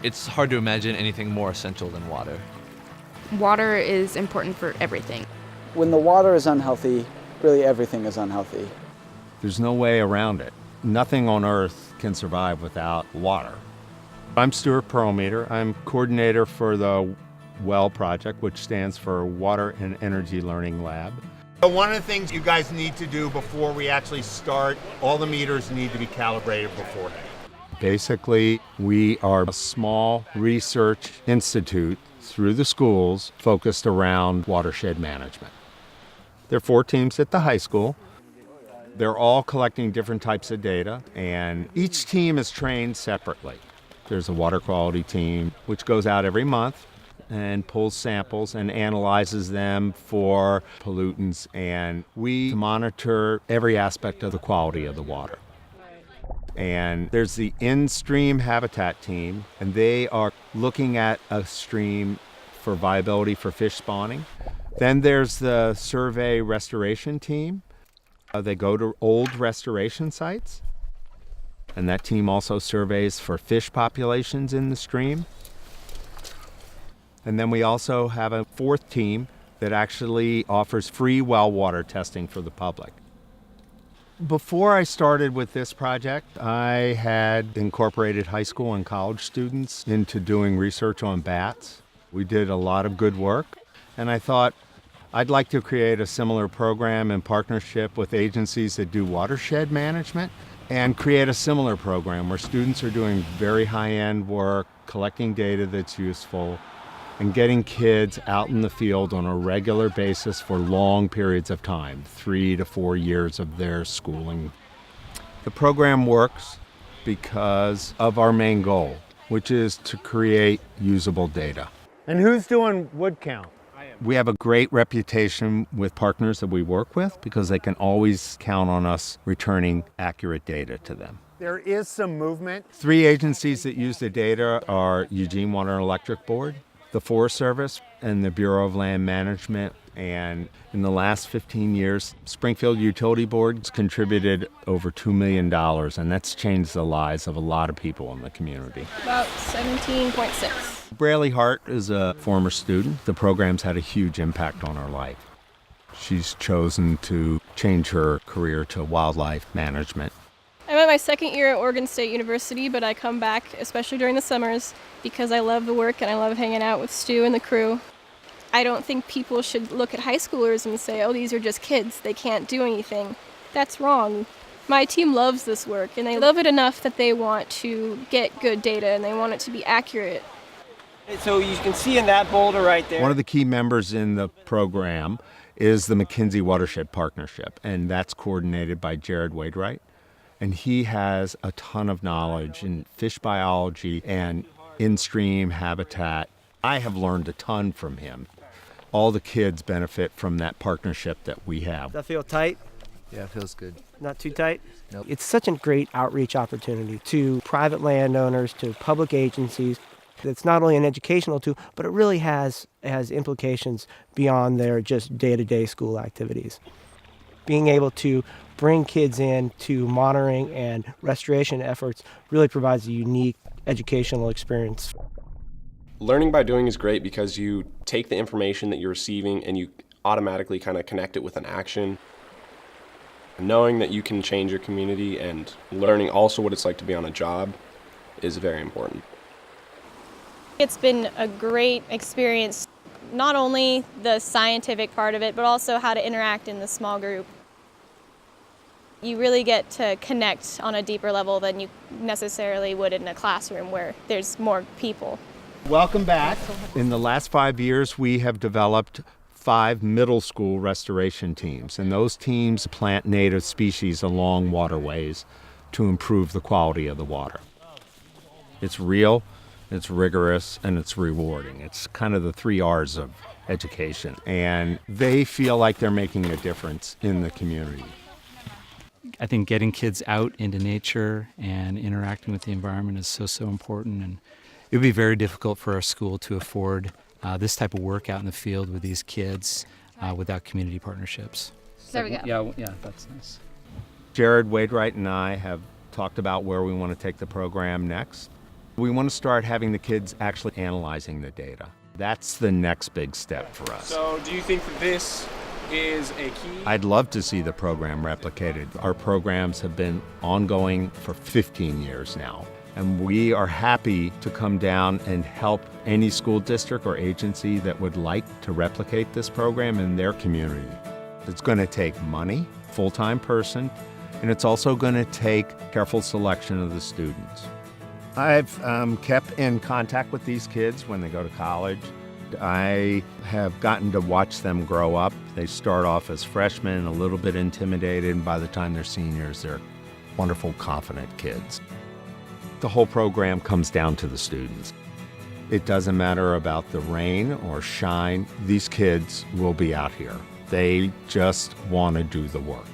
It's hard to imagine anything more essential than water. Water is important for everything. When the water is unhealthy, really everything is unhealthy. There's no way around it. Nothing on Earth can survive without water. I'm Stuart Perlmeter. I'm coordinator for the Well Project, which stands for Water and Energy Learning Lab. One of the things you guys need to do before we actually start, all the meters need to be calibrated beforehand. Basically, we are a small research institute through the schools focused around watershed management. There are 4 teams at the high school. They're all collecting different types of data, and each team is trained separately. There's a water quality team, which goes out every month and pulls samples and analyzes them for pollutants, and we monitor every aspect of the quality of the water. And there's the in-stream habitat team, and they are looking at a stream for viability for fish spawning. Then there's the survey restoration team. They go to old restoration sites, and that team also surveys for fish populations in the stream. And then we also have a 4th team that actually offers free well water testing for the public. Before I started with this project, I had incorporated high school and college students into doing research on bats. We did a lot of good work, and I thought I'd like to create a similar program in partnership with agencies that do watershed management and create a similar program where students are doing very high-end work, collecting data that's useful, and getting kids out in the field on a regular basis for long periods of time, 3 to 4 years of their schooling. The program works because of our main goal, which is to create usable data. And who's doing wood count? We have a great reputation with partners that we work with because they can always count on us returning accurate data to them. There is some movement. 3 agencies that use the data are Eugene Water and Electric Board, the Forest Service, and the Bureau of Land Management. And in the last 15 years, Springfield Utility Board's contributed over $2 million, and that's changed the lives of a lot of people in the community. About 17.6. Braley Hart is a former student. The program's had a huge impact on her life. She's chosen to change her career to wildlife management. I'm at my 2nd year at Oregon State University, but I come back, especially during the summers, because I love the work and I love hanging out with Stu and the crew. I don't think people should look at high schoolers and say, oh, these are just kids, they can't do anything. That's wrong. My team loves this work, and they love it enough that they want to get good data and they want it to be accurate. So you can see in that boulder right there. One of the key members in the program is the McKinsey Watershed Partnership, and that's coordinated by Jared Wainwright. And he has a ton of knowledge in fish biology and in-stream habitat. I have learned a ton from him. All the kids benefit from that partnership that we have. Does that feel tight? Yeah, it feels good. Not too tight? Nope. It's such a great outreach opportunity to private landowners, to public agencies. It's not only an educational tool, but it really has implications beyond their just day-to-day school activities. Being able to bring kids in to monitoring and restoration efforts really provides a unique educational experience. Learning by doing is great because you take the information that you're receiving and you automatically kind of connect it with an action. Knowing that you can change your community and learning also what it's like to be on a job is very important. It's been a great experience, not only the scientific part of it, but also how to interact in the small group. You really get to connect on a deeper level than you necessarily would in a classroom where there's more people. Welcome back. In the last 5 years, we have developed 5 middle school restoration teams, and those teams plant native species along waterways to improve the quality of the water. It's real, it's rigorous, and it's rewarding. It's kind of the 3 R's of education, and they feel like they're making a difference in the community. I think getting kids out into nature and interacting with the environment is so important, and it would be very difficult for our school to afford this type of work out in the field with these kids without community partnerships. There we go. Yeah, that's nice. Jared Wainwright and I have talked about where we want to take the program next, We want to start having the kids actually analyzing the data. That's the next big step for us. So do you think that this is a key? I'd love to see the program replicated. Our programs have been ongoing for 15 years now, and we are happy to come down and help any school district or agency that would like to replicate this program in their community. It's going to take money, full-time person, and it's also going to take careful selection of the students. I've kept in contact with these kids when they go to college. I have gotten to watch them grow up. They start off as freshmen, a little bit intimidated, and by the time they're seniors, they're wonderful, confident kids. The whole program comes down to the students. It doesn't matter about the rain or shine. These kids will be out here. They just want to do the work.